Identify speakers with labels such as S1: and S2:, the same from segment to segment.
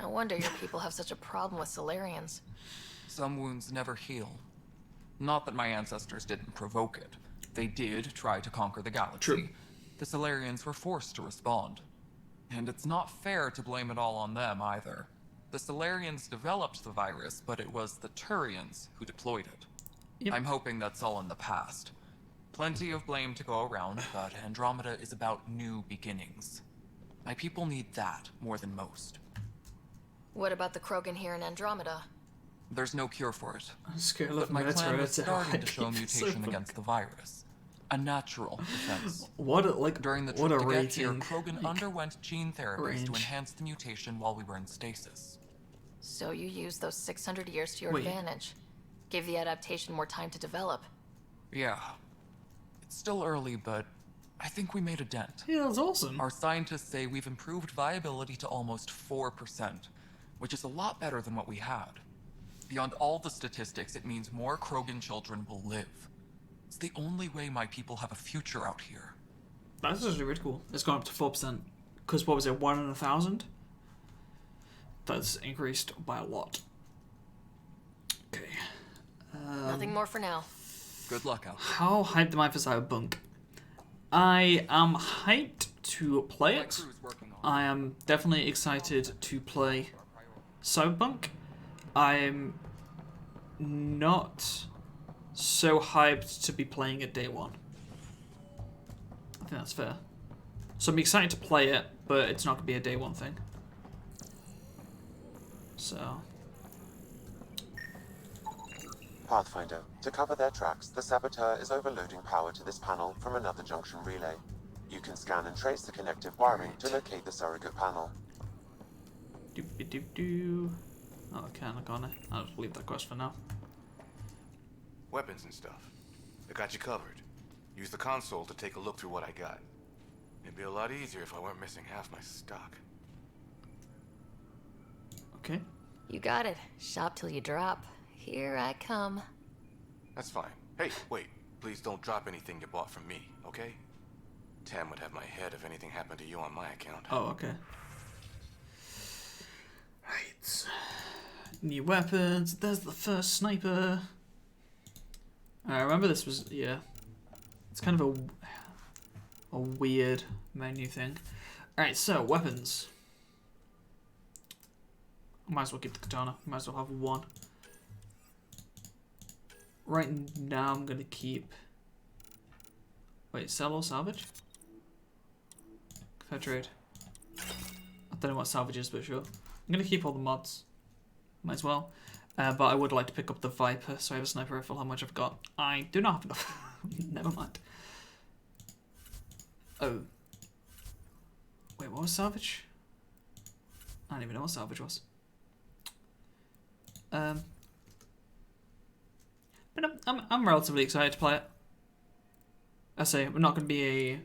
S1: No wonder your people have such a problem with Solarians.
S2: Some wounds never heal. Not that my ancestors didn't provoke it. They did try to conquer the galaxy.
S3: True.
S2: The Solarians were forced to respond. And it's not fair to blame it all on them either. The Solarians developed the virus, but it was the Turians who deployed it.
S3: Yep.
S2: I'm hoping that's all in the past. Plenty of blame to go around, but Andromeda is about new beginnings. My people need that more than most.
S1: What about the Krogan here in Andromeda?
S2: There's no cure for it.
S3: Scale
S2: But
S3: of
S2: my clan was
S3: Minotaur.
S2: starting to show mutation against the virus. A natural defense.
S3: What a, like,
S2: During the
S3: what
S2: trip
S3: a
S2: to get here,
S3: rating.
S2: Krogan underwent gene therapies
S3: range.
S2: to enhance the mutation while we were in stasis.
S1: So you used those 600 years to your
S3: Wait.
S1: advantage. Gave the adaptation more time to develop.
S2: Yeah. It's still early, but I think we made a dent.
S3: Yeah, that's awesome.
S2: Our scientists say we've improved viability to almost 4%, which is a lot better than what we had. Beyond all the statistics, it means more Krogan children will live. It's the only way my people have a future out here.
S3: That's actually really cool. It's gone up to 4%. Because what was it, 1 in 1,000? That's increased by a lot. Okay.
S1: Nothing more for now.
S2: Good luck out there.
S3: How hyped am I for Cyberpunk? I am hyped to play
S2: My
S3: it.
S2: crew's working on
S3: I am definitely excited to play Cyberpunk. I'm not so hyped to be playing it day one. I think that's fair. So I'm excited to play it, but it's not going to be a day one thing. So...
S4: Pathfinder, to cover their tracks, the saboteur is overloading power to this panel from another junction relay. You can scan and trace the connective wiring to locate the surrogate panel.
S3: Doop-a-doop-doo. Oh, I can't, can't I? I'll just leave that quest for now.
S5: Weapons and stuff. I got you covered. Use the console to take a look through what I got. It'd be a lot easier if I weren't missing half my stock.
S3: Okay.
S1: You got it. Shop till you drop. Here I come.
S5: That's fine. Hey, wait. Please don't drop anything you bought from me, okay? Tam would have my head if anything happened to you on my account.
S3: Oh, okay. Right. New weapons. There's the first sniper. I remember this was, yeah. It's kind of a weird menu thing. Alright, so, weapons. Might as well keep the katana. Might as well have one. Right now I'm gonna keep... Wait, sell or salvage? Fair trade. I don't know what salvage is, but sure. I'm gonna keep all the mods. Might as well. But I would like to pick up the Viper, so I have a sniper rifle. How much I've got? I do not have enough. Never mind. Oh. Wait, what was salvage? I don't even know what salvage was. But I'm relatively excited to play it. I say, I'm not going to be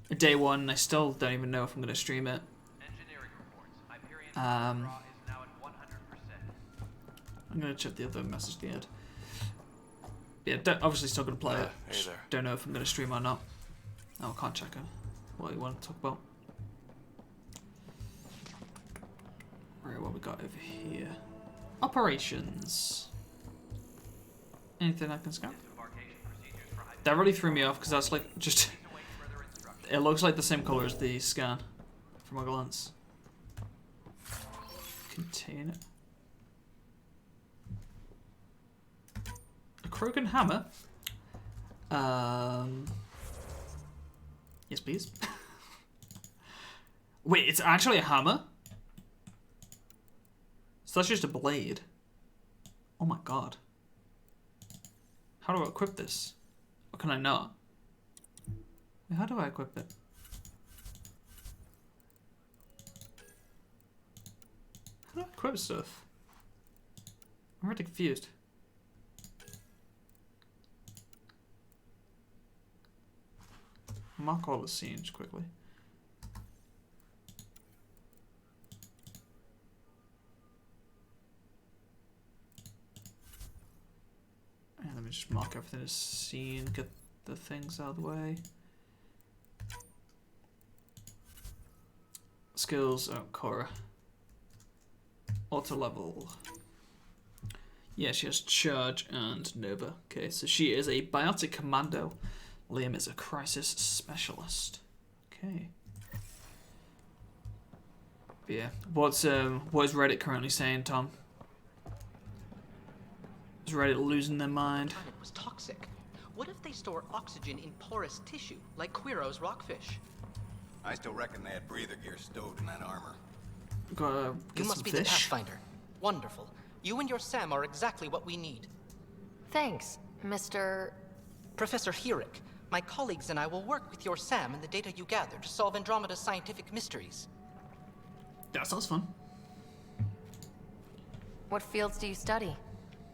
S3: a day one. I still don't even know if I'm going to stream it.
S6: Engineering reports. Hyperion
S3: Um,
S6: draw is now at 100%.
S3: I'm going to check the other message they had. Yeah, obviously still going to play it.
S5: Hey
S3: Just
S5: there.
S3: don't know if I'm going to stream or not. Oh, I can't check it. What you want to talk about? Right, what we got over here? Operations. Anything I can scan?
S6: Disembarkation procedures for Hyperion.
S3: That really threw me off because that's like just.
S6: Await further instructions.
S3: It looks like the same color as the scan from a glance. Contain it. A Krogan hammer. Yes, please. Wait, it's actually a hammer? So that's just a blade. Oh my god. How do I equip this? Or can I not? Wait, how do I equip it? How do I equip stuff? I'm really confused. Mark all the scenes quickly. And let me just mark everything as seen, get the things out of the way. Skills, oh, Cora. auto level. Yeah, she has charge and Nova. Okay, so she is a biotic commando. Liam is a crisis specialist. Okay. But yeah, what is Reddit currently saying, Tom? Is Reddit losing their mind?
S7: Planet was toxic. What if they store oxygen in porous tissue, like Quiro's rockfish?
S8: I still reckon they had breather gear stowed in that armor.
S3: Gotta get
S7: You
S3: some
S7: must be the
S3: fish.
S7: Pathfinder. Wonderful. You and your Sam are exactly what we need.
S1: Thanks, Mr.
S7: Professor Herrick, my colleagues and I will work with your Sam and the data you gather to solve Andromeda's scientific mysteries.
S3: That sounds fun.
S1: What fields do you study?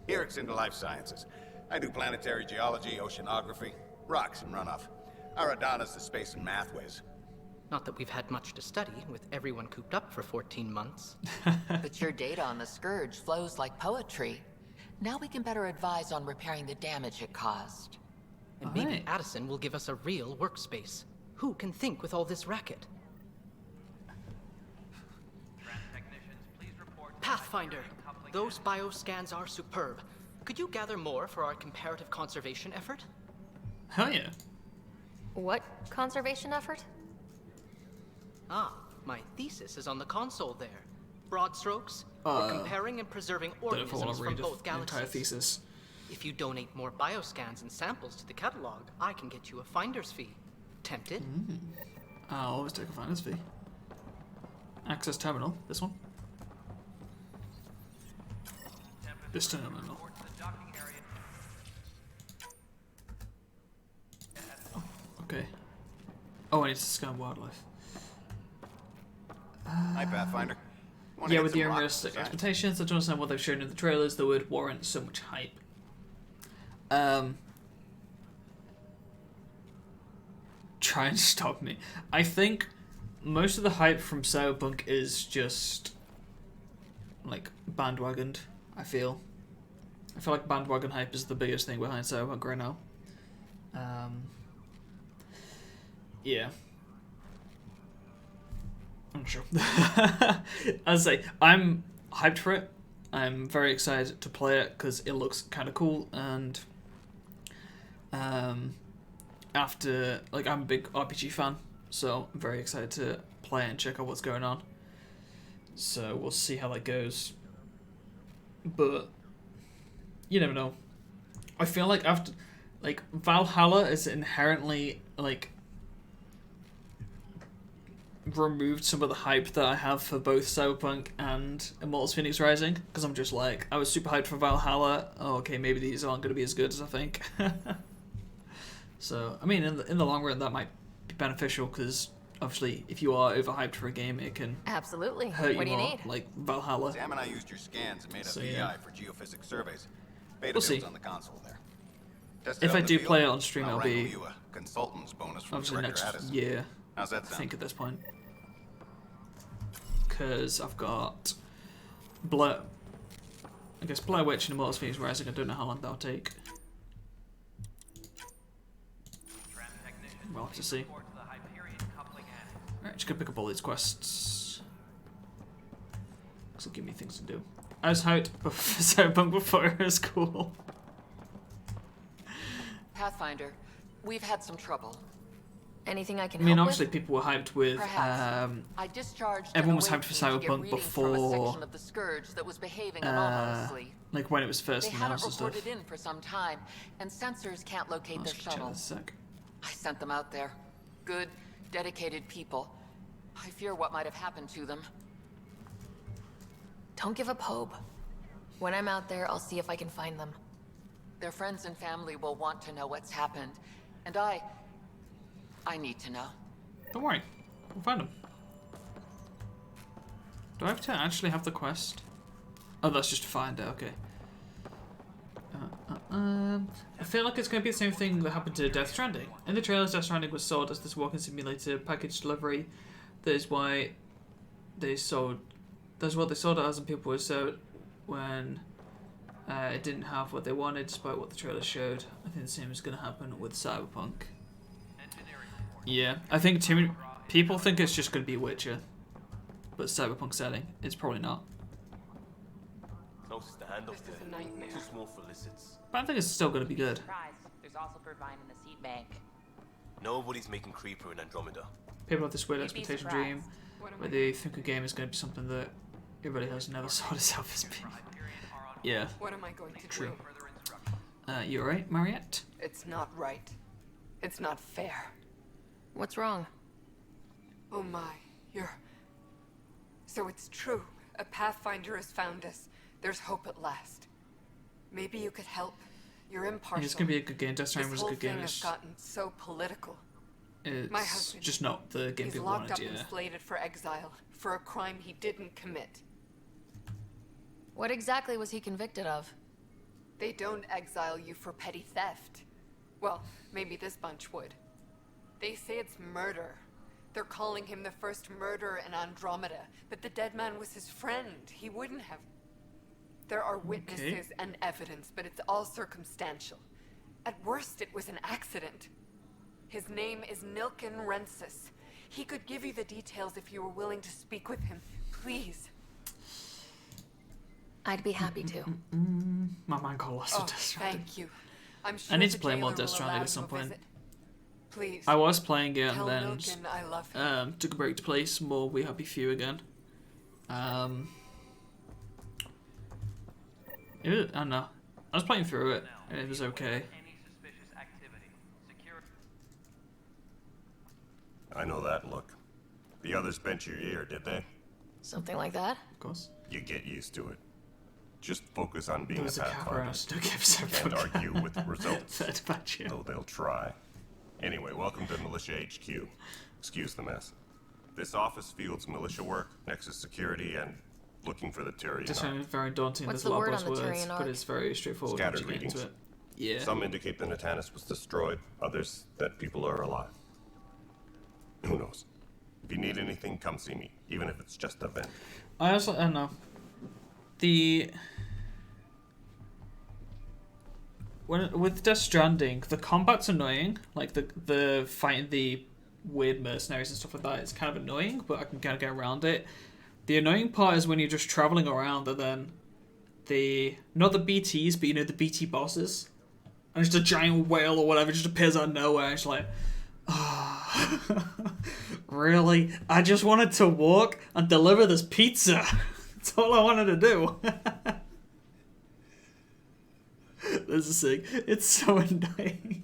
S8: Eric's into life sciences. I do planetary geology, oceanography, rocks and runoff. Aradana's the space and math whiz.
S7: Not that we've had much to study, with everyone cooped up for 14 months.
S9: But your data on the Scourge flows like poetry. Now we can better advise on repairing the damage it caused.
S7: And maybe
S3: Alright.
S7: Addison will give us a real workspace. Who can think with all this racket?
S6: Technicians, please report to
S7: Pathfinder,
S6: Hyperion coupling
S7: those bioscans are superb. Could you gather more for our comparative conservation effort?
S3: Hell yeah.
S1: What conservation effort?
S7: Ah, my thesis is on the console there. Broad strokes,
S3: Uh,
S7: we're comparing and preserving
S3: Don't know if I want
S7: organisms
S3: to
S7: from
S3: read
S7: both
S3: the entire
S7: galaxies.
S3: thesis.
S7: If you donate more bioscans and samples to the catalog, I can get you a finder's fee. Tempted?
S3: I'll always take a finder's fee. Access terminal. This one. This terminal.
S6: report to the docking area.
S3: Okay. Oh, I need to scan wildlife.
S8: Hi, Pathfinder. Wanna
S3: Yeah,
S8: hit
S3: with
S8: some
S3: the
S8: rocks
S3: unrealistic
S8: inside?
S3: expectations, I don't understand what they've shown in the trailers that would warrant so much hype. Try and stop me. I think most of the hype from Cyberpunk is just like bandwagoned. I feel like bandwagon hype is the biggest thing behind Cyberpunk right now. Yeah. I'm sure. As I say, I'm hyped for it. I'm very excited to play it because it looks kind of cool, and after, like, I'm a big RPG fan, so I'm very excited to play and check out what's going on. So we'll see how that goes. But you never know. I feel like after, like, Valhalla is inherently, like, removed some of the hype that I have for both Cyberpunk and Immortals Phoenix Rising, because I'm just like, I was super hyped for Valhalla. Oh, okay, maybe these aren't going to be as good as I think. So, I mean, in the long run, that might be beneficial, because obviously, if you are overhyped for a game, it can
S1: Absolutely.
S3: hurt
S1: What
S3: you
S1: do you
S3: more,
S1: need?
S3: like Valhalla.
S8: Sam and I used your scans and made a
S3: So,
S8: VI
S3: yeah.
S8: for geophysics surveys. Beta
S3: We'll see.
S8: builds on the console there. Test
S3: If
S8: out
S3: I
S8: in the
S3: do
S8: field,
S3: play it on stream,
S8: I'll
S3: I'll
S8: wrangle
S3: be
S8: you a consultant's bonus from
S3: obviously
S8: Director
S3: next
S8: Addison.
S3: year,
S8: How's that
S3: I
S8: sound?
S3: think, at this point. Because I've got Blair Witch and Immortals Phoenix Rising. I don't know how long that'll take. We'll have to see.
S6: Report to the Hyperion coupling end.
S3: Alright, just gonna pick up all these quests. This will give me things to do. I was hyped for Cyberpunk before it was cool.
S9: Pathfinder, we've had some trouble.
S1: Anything I can
S3: I mean,
S1: help
S3: obviously
S1: with?
S3: people were hyped with,
S9: Perhaps. I discharged
S3: everyone
S9: an
S3: was hyped for
S9: away team to get
S3: Cyberpunk
S9: readings from a
S3: before,
S9: section of the Scourge that was behaving anomalously.
S3: like when it was
S9: They
S3: first
S9: hadn't
S3: announced and stuff.
S9: reported in for some time, and sensors can't locate
S3: I'll
S9: their
S3: just check
S9: shuttle.
S3: this a sec.
S9: I sent them out there. Good, dedicated people. I fear what might have happened to them.
S1: Don't give up hope. When I'm out there, I'll see if I can find them.
S9: Their friends and family will want to know what's happened, and I need to know.
S3: Don't worry, we'll find them. Do I have to actually have the quest? Oh, that's just to find it, okay. I feel like it's going to be the same thing that happened to Death Stranding. In the trailers, Death Stranding was sold as this walking simulator package delivery. That is why they sold. That's what they sold it as, and people were so when it didn't have what they wanted, despite what the trailer showed. I think the same is going to happen with Cyberpunk. Yeah, I think too many people think it's just going to be Witcher, but Cyberpunk setting. It's probably not.
S10: Closest to hand up
S11: This
S10: there.
S11: is a nightmare.
S10: Too small for lizards.
S3: But I think it's still gonna be good.
S9: Surprise. There's also Purvine in the seed bank.
S10: Nobody's making Creeper in Andromeda.
S3: People have this weird
S9: You'd be
S3: expectation
S9: surprised.
S3: dream
S11: What am
S3: where
S11: I
S3: they think a game is gonna be something that it really has never saw itself as being. Yeah.
S11: What am I going to
S3: True.
S11: do?
S3: You alright, Mariette?
S11: It's not right. It's not fair.
S1: What's wrong?
S11: Oh my, you're... So it's true. A Pathfinder has found us. There's hope at last. Maybe you could help. You're impartial.
S3: It's gonna be a good game. Death Stranding was a good game.
S11: This whole thing has gotten so political. My
S3: It's
S11: husband,
S3: just not the game
S11: he's
S3: people
S11: locked
S3: wanted,
S11: up
S3: yeah.
S11: and slated for exile for a crime he didn't commit.
S1: What exactly was he convicted of?
S11: They don't exile you for petty theft. Well, maybe this bunch would. They say it's murder. They're calling him the first murderer in Andromeda, but the dead man was his friend. He wouldn't have. There are witnesses and evidence, but it's all circumstantial. At worst, it was an accident. His name is Nilken Rensis. He could give you the details if you were willing to speak with him. Please.
S1: I'd be happy to.
S3: My mind got lost in Death Stranding.
S11: Thank you. I'm sure
S3: I need
S11: the
S3: to play more
S11: jailer
S3: Death
S11: will
S3: Stranding
S11: allow
S3: at some
S11: you a
S3: point.
S11: visit. Please.
S3: I was playing it
S11: Tell
S3: and
S11: Nilken I love him.
S3: then took a break to play some more We Happy Few again. I don't know. I was playing through it and it was okay.
S6: Any suspicious activity. Secure.
S8: I know that look. The others bent your ear, did they?
S1: Something like that?
S3: Of course.
S8: You get used to it. Just focus on being
S3: There
S8: a
S3: was a capper and I
S8: Pathfinder.
S3: still give some
S8: Can't argue with the results,
S3: Third about you.
S8: though they'll try. Anyway, welcome to Militia HQ. Excuse the mess. This office fields militia work, Nexus security, and looking for the Tyrian.
S3: This one is very daunting.
S1: What's
S3: There's a
S1: the
S3: lot of
S1: word on the
S3: buzzwords,
S1: Tyrian
S3: but
S1: arc?
S3: it's very straightforward
S8: Scattered
S3: once you get into
S8: readings.
S3: it. Yeah.
S8: Some indicate the Natanus was destroyed, others that people are alive. Who knows? If you need anything, come see me, even if it's just a vent.
S3: I don't know. With Death Stranding, the combat's annoying. Like the fighting the weird mercenaries and stuff like that is kind of annoying, but I can kind of get around it. The annoying part is when you're just traveling around and then not the BTs, but you know the BT bosses, and just a giant whale or whatever just appears out of nowhere. And it's like, really? I just wanted to walk and deliver this pizza. That's all I wanted to do. This is sick. It's so annoying.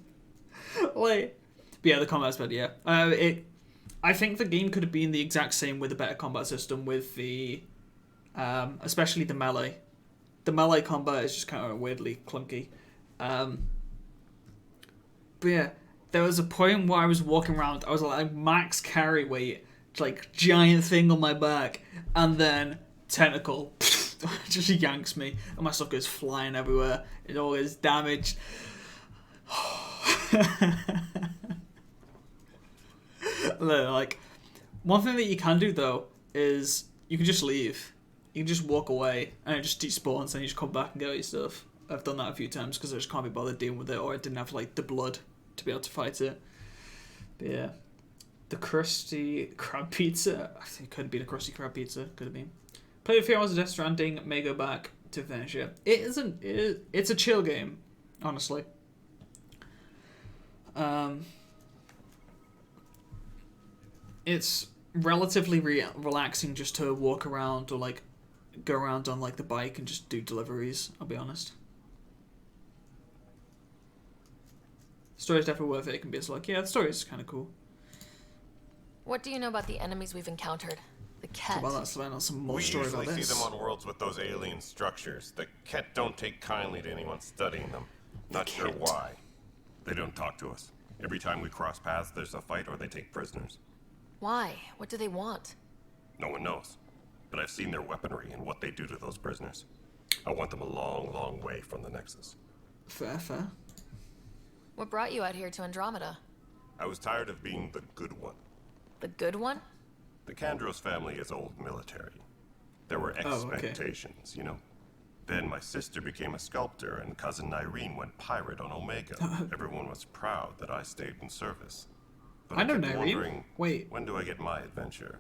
S3: Like, but yeah, the combat's bad. Yeah, I think the game could have been the exact same with a better combat system with the, especially the melee. The melee combat is just kind of weirdly clunky. But yeah, there was a point where I was walking around. I was like max carry weight, like giant thing on my back, and then tentacle just yanks me, and my stuff goes flying everywhere. It all is damaged. Like, one thing that you can do though is you can just leave. You can just walk away, and it just despawns, and you just come back and get all your stuff. I've done that a few times because I just can't be bothered dealing with it, or I didn't have like the blood to be able to fight it. But yeah, the crusty crab pizza. I think it could have been a crusty crab pizza. Could have been. Played a few hours of Death Stranding. May go back to finish it. It's a chill game, honestly. It's relatively relaxing just to walk around or like go around on like the bike and just do deliveries. I'll be honest. Story's definitely worth it. It can be like, yeah, the story's kind of cool.
S1: What do you know about the enemies we've encountered? The Ket.
S3: Well, let's find out some more
S8: We
S3: story
S8: usually
S3: about
S8: see
S3: this.
S8: them on worlds with those alien structures. The Ket don't take kindly to anyone studying them. Not sure
S3: Ket.
S8: why. They don't talk to us. Every time we cross paths, there's a fight or they take prisoners.
S1: Why? What do they want?
S8: No one knows. But I've seen their weaponry and what they do to those prisoners. I want them a long, long way from the Nexus.
S3: Fair, fair.
S1: What brought you out here to Andromeda?
S8: I was tired of being the good one.
S1: The good one?
S8: The Kandros family is old military. There were
S3: Oh, okay.
S8: expectations, you know. Then my sister became a sculptor and cousin Irene went pirate on Omega. Everyone was proud that I stayed in service. But
S3: I know
S8: kept
S3: Irene.
S8: wondering,
S3: Wait.
S8: when do I get my adventure?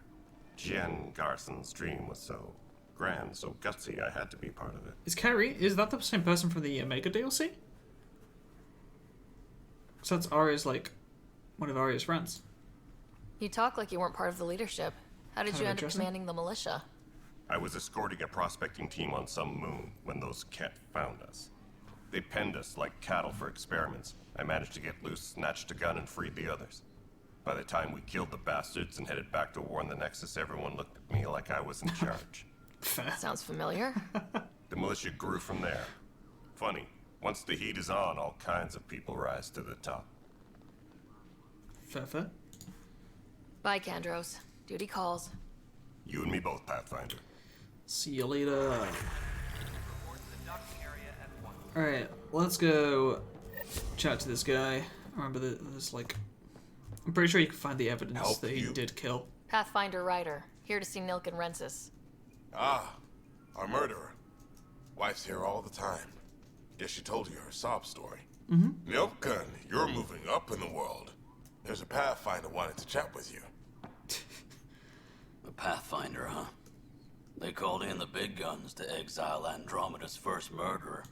S8: Jen Garson's dream was so grand, so gutsy I had to be part of it.
S3: Is that the same person from the Omega DLC? So that's Arya's, like, one of Arya's friends.
S1: You talk like you weren't part of the leadership. How did
S3: Kind
S1: you
S3: of
S1: end up
S3: interesting.
S1: commanding the militia?
S8: I was escorting a prospecting team on some moon when those Ket found us. They penned us like cattle for experiments. I managed to get loose, snatched a gun, and freed the others. By the time we killed the bastards and headed back to warn the Nexus, everyone looked at me like I was in charge.
S3: Fair.
S1: Sounds familiar.
S8: The militia grew from there. Funny, once the heat is on, all kinds of people rise to the top.
S3: Fair.
S1: Bye, Kandros. Duty calls.
S8: You and me both, Pathfinder.
S3: See you later.
S6: Report to the docking area at once.
S3: Alright, let's go chat to this guy. Remember that there's like... I'm pretty sure you can find the evidence
S8: Help
S3: that he
S8: you?
S3: did kill.
S1: Pathfinder Ryder, here to see Nilk and Rensis.
S12: Ah, our murderer. Wife's here all the time. Guess she told you her sob story.
S3: Mm-hmm.
S12: Nilkan, you're moving up in the world. There's a Pathfinder wanted to chat with you.
S13: The Pathfinder, huh? They called in the big guns to exile Andromeda's first murderer.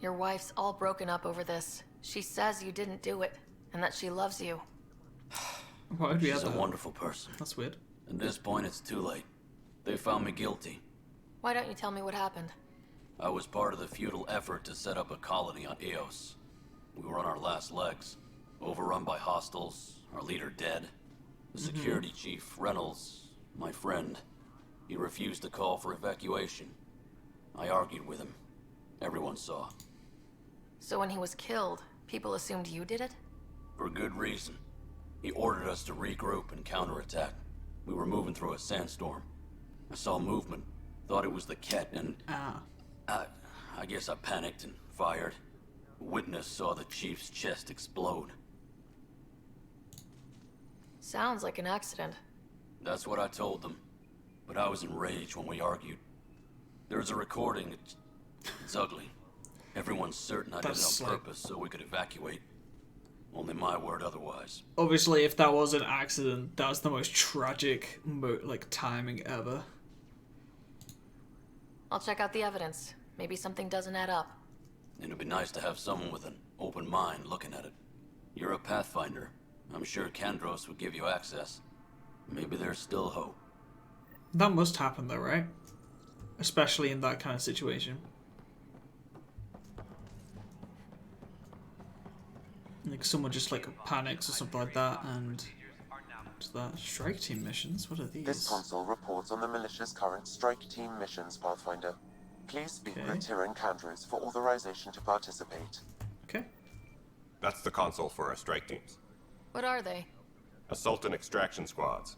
S1: Your wife's all broken up over this. She says you didn't do it, and that she loves you.
S3: Why would we
S13: She's
S3: have
S13: a
S3: that?
S13: wonderful person.
S3: That's weird.
S13: At this point, it's too late. They found me guilty.
S1: Why don't you tell me what happened?
S13: I was part of the futile effort to set up a colony on Eos. We were on our last legs, overrun by hostiles, our leader dead. The security chief, Reynolds, my friend, he refused to call for evacuation. I argued with him. Everyone saw.
S1: So when he was killed, people assumed you did it?
S13: For good reason. He ordered us to regroup and counterattack. We were moving through a sandstorm. I saw movement, thought it was the Ket, and I guess I panicked and fired. A witness saw the chief's chest explode.
S1: Sounds like an accident.
S13: That's what I told them. But I was enraged when we argued. There's a recording. It's ugly. Everyone's certain I did it on purpose so we could evacuate. Only my word otherwise.
S3: Obviously, if that was an accident, that's the most tragic, timing ever.
S1: I'll check out the evidence. Maybe something doesn't add up.
S13: It'd be nice to have someone with an open mind looking at it. You're a Pathfinder. I'm sure Kandros would give you access. Maybe there's still hope.
S3: That must happen though, right? Especially in that kind of situation. Like someone just like panics or something like that, and what's that? Strike team missions? What are these?
S4: This console reports on the militia's current strike team missions, Pathfinder. Please speak
S3: Okay.
S4: with Tyrion Kandros for authorization to participate.
S3: Okay.
S8: That's the console for our strike teams.
S1: What are they?
S8: Assault and extraction squads.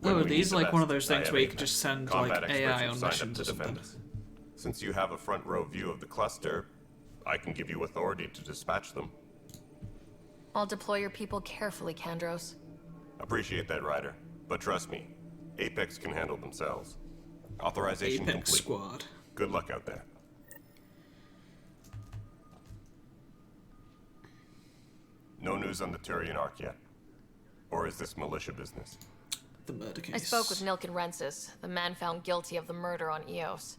S3: Oh,
S8: When
S3: are
S8: we
S3: these
S8: need the
S3: like one of
S8: best,
S3: those things where you
S8: I
S3: can
S8: have
S3: just send
S8: combat
S3: like
S8: experts
S3: AI
S8: who've
S3: on
S8: signed up
S3: missions
S8: to
S3: or something?
S8: defend us. Since you have a front row view of the cluster, I can give you authority to dispatch them.
S1: I'll deploy your people carefully, Kandros.
S8: Appreciate that, Ryder. But trust me, Apex can handle themselves. Authorization
S3: Apex
S8: complete.
S3: Squad.
S8: Good luck out there. No news on the Turian Arc yet? Or is this militia business?
S3: The murder case.
S1: I spoke with Nilk and Rensis, the man found guilty of the murder on Eos.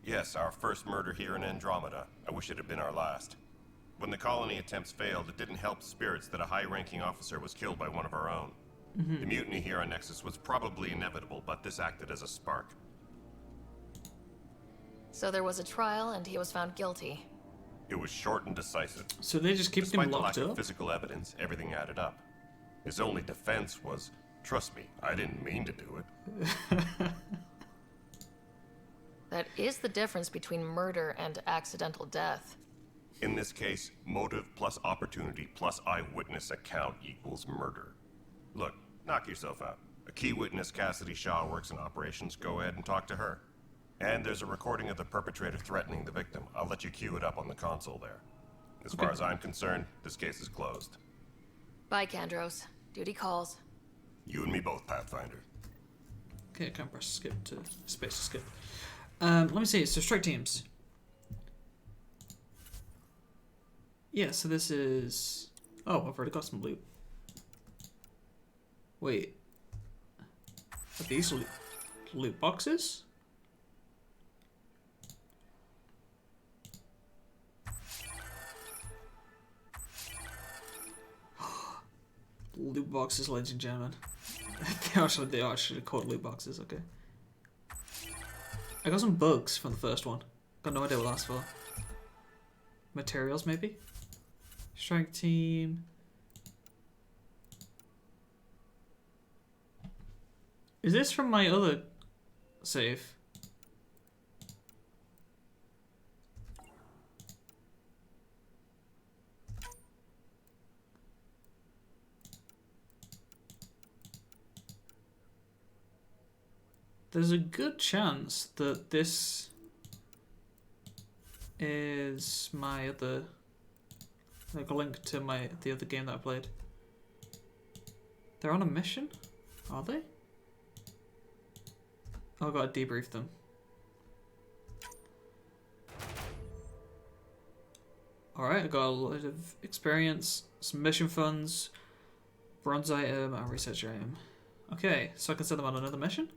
S8: Yes, our first murder here in Andromeda. I wish it had been our last. When the colony attempts failed, it didn't help spirits that a high-ranking officer was killed by one of our own. The mutiny here on Nexus was probably inevitable, but this acted as a spark.
S1: So there was a trial and he was found guilty.
S8: It was short and decisive.
S3: So they just keep
S8: Despite
S3: him
S8: the
S3: locked
S8: lack
S3: up?
S8: of physical evidence, everything added up. His only defense was, trust me, I didn't mean to do it.
S1: That is the difference between murder and accidental death.
S8: In this case, motive plus opportunity plus eyewitness account equals murder. Look, knock yourself out. A key witness, Cassidy Shaw, works in operations. Go ahead and talk to her. And there's a recording of the perpetrator threatening the victim. I'll let you cue it up on the console there. As far as I'm concerned, this case is closed.
S1: Bye, Kandros. Duty calls.
S8: You and me both, Pathfinder.
S3: Okay, I can't press skip to space to skip. Let me see. So strike teams. Yeah. So this is. Oh, I've already got some loot. Wait. Are these loot boxes? Loot boxes, ladies and gentlemen. they are actually called loot boxes, okay. I got some bugs from the first one. Got no idea what that's for. Materials, maybe? Strike team. Is this from my other save? There's a good chance that this is my other, like a link to the other game that I played. They're on a mission? Are they? Oh, I gotta debrief them. Alright, I got a lot of experience, some mission funds, bronze item, and research item. Okay, so I can send them on another mission?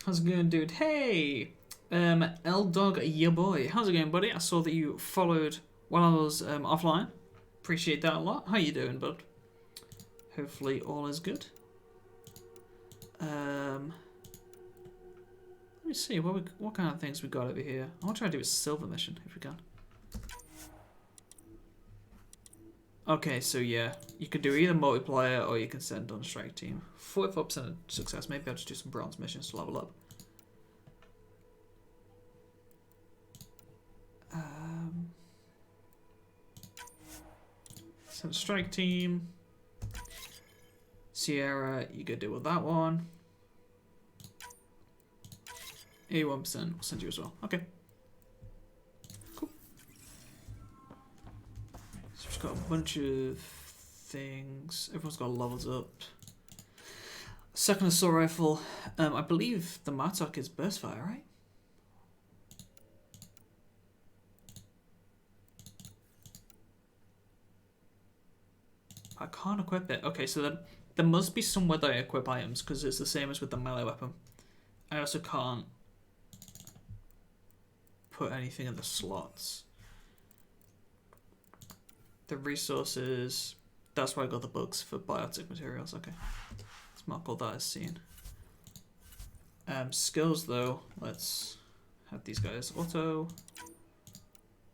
S3: How's it going, dude? Hey! L-Dog, your boy. How's it going, buddy? I saw that you followed while I was offline. Appreciate that a lot. How you doing, bud? Hopefully all is good. Let me see what kind of things we got over here. I want to try to do a silver mission if we can. Okay, so yeah, you can do either multiplayer or you can send on a strike team. 44% success. Maybe I'll just do some bronze missions to level up. Send a strike team. Sierra, you go deal with that one. 81%, we'll send you as well. Okay. Cool. So we've got a bunch of things. Everyone's got levels up. Second assault rifle. I believe the Martok is burst fire, right? I can't equip it. Okay, so then there must be somewhere that I equip items because it's the same as with the melee weapon. I also can't put anything in the slots. The resources, that's why I got the bugs for biotic materials. Okay, let's mark all that as seen. Skills though, let's have these guys. Auto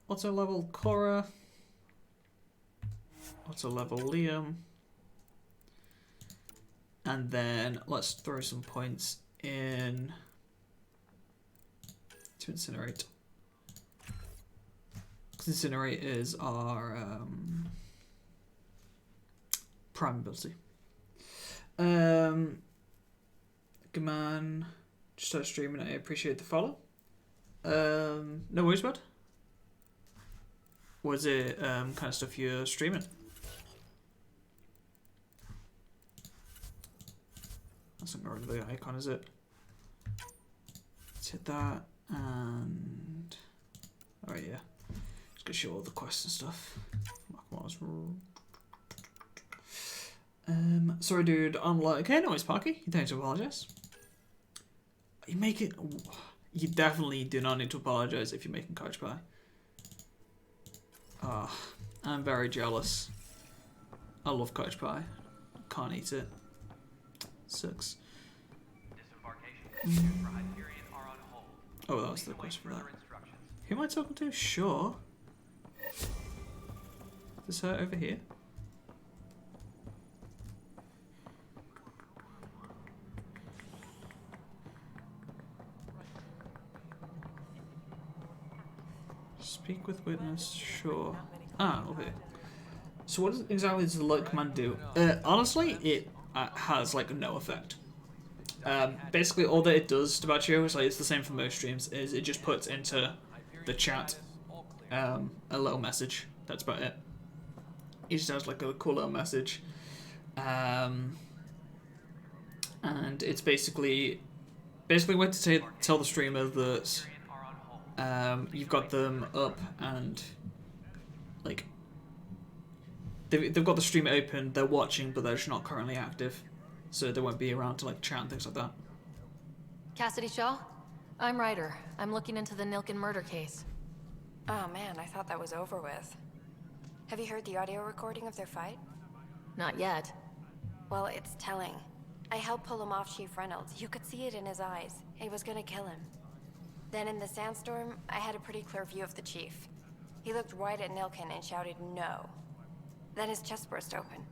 S3: level Cora, auto level Liam, and then let's throw some points in to incinerate. Incinerate is our prime ability. Good man. Just started streaming. I appreciate the follow. No worries, bud. Was it kind of stuff you're streaming? That's not really the icon, is it? Let's hit that and oh yeah. Show all the quests and stuff. Sorry dude, I'm like, okay, no, it's Parky. You don't need to apologize. You make it. You definitely do not need to apologize if you're making couch pie. I'm very jealous. I love couch pie. Can't eat it. Sucks. Oh, that was the question for that. Who am I talking to? Sure. Is her over here? Speak with witness, sure. Ah, over here. So what exactly does the light command do? Honestly, it has like no effect. Basically all that it does to Baccio is like it's the same for most streams, is it just puts into the chat a little message. That's about it. It just has like a cool little message. And it's basically way to tell the streamer that you've got them up and like they've got the stream open, they're watching, but they're just not currently active, so they won't be around to like chat and things like that.
S1: Cassidy Shaw? I'm Ryder. I'm looking into the Nilken murder case.
S14: Oh man, I thought that was over with. Have you heard the audio recording of their fight?
S1: Not yet.
S14: Well, it's telling. I helped pull him off Chief Reynolds. You could see it in his eyes. He was gonna kill him. Then in the sandstorm, I had a pretty clear view of the Chief. He looked right at Nilkin and shouted, "No." Then his chest burst open.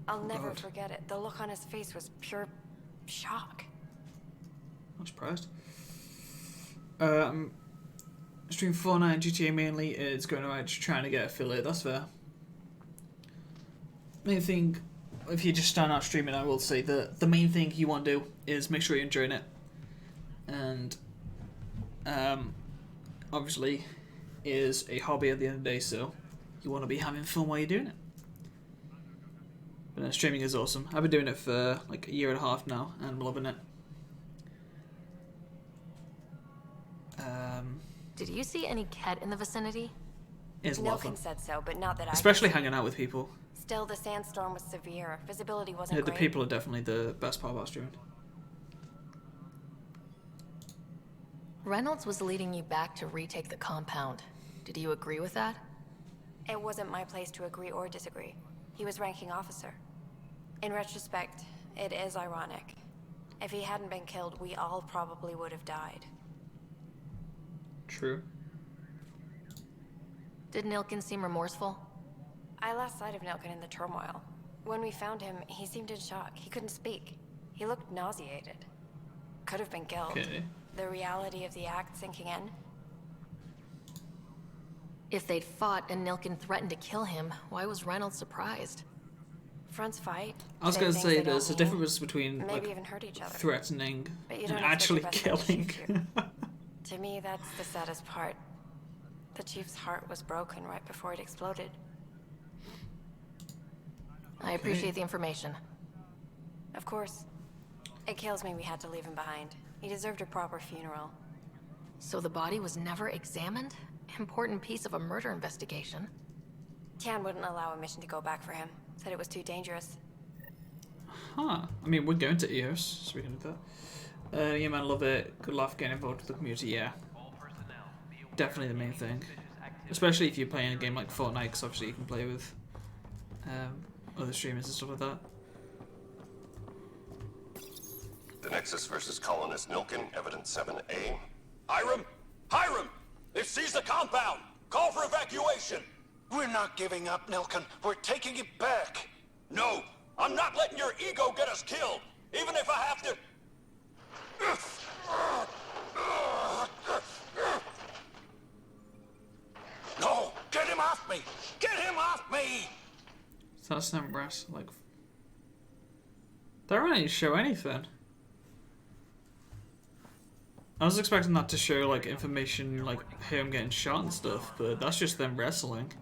S14: I'll never forget it. The look on his face was pure shock.
S3: I'm surprised. Stream Fortnite and GTA mainly is going around just trying to get affiliate. That's fair. Main thing, if you just start out streaming, I will say that the main thing you want to do is make sure you're enjoying it. And obviously is a hobby at the end of the day, so you want to be having fun while you're doing it. But streaming is awesome. I've been doing it for like a year and a half now, and I'm loving it.
S1: Did you see any Ket in the vicinity?
S3: It's lovely.
S14: Nilkin said so, but not that
S3: Especially hanging out with people.
S14: Still, the sandstorm was severe. Visibility wasn't
S3: Yeah, the
S14: great.
S3: people are definitely the best part about streaming.
S1: Reynolds was leading you back to retake the compound. Did you agree with that?
S14: It wasn't my place to agree or disagree. He was ranking officer. In retrospect, it is ironic. If he hadn't been killed, we all probably would have died.
S3: True.
S1: Did Nilkin seem remorseful?
S14: I lost sight of Nilkin in the turmoil. When we found him, he seemed in shock. He couldn't speak. He looked nauseated. Could have been guilt.
S3: Okay.
S14: The reality of the act sinking in.
S1: If they'd fought and Nilkin threatened to kill him, why was Reynolds surprised?
S14: Fronts fight.
S3: I was going to say there's a difference between
S14: maybe
S3: like,
S14: even hurt each other.
S3: threatening
S14: But you
S3: and
S14: don't
S3: actually
S14: expect your best friend
S3: killing.
S14: to shoot you. To me, that's the saddest part. The Chief's heart was broken right before it exploded.
S1: I appreciate the information.
S14: Of course. It kills me we had to leave him behind. He deserved a proper funeral.
S1: So the body was never examined? Important piece of a murder investigation.
S14: Tian wouldn't allow a mission to go back for him. Said it was too dangerous.
S3: Huh. I mean, we're going to EOS, speaking of that. Yeah, man, love it. Good laugh getting involved with the community, yeah. Definitely the main thing. Especially if you're playing a game like Fortnite, because obviously you can play with other streamers and stuff like that.
S8: The Nexus versus Colonist Nilkin, Evidence 7A.
S15: Hiram! Hiram! They've seized the compound! Call for evacuation! We're not giving up, Nilkin. We're taking it back. No! I'm not letting your ego get us killed! Even if I have to... No! Get him off me! Get him off me!
S3: So that's not brass, like... They don't really show anything. I was expecting that to show, like, information, like, him getting shot and stuff, but that's just them wrestling.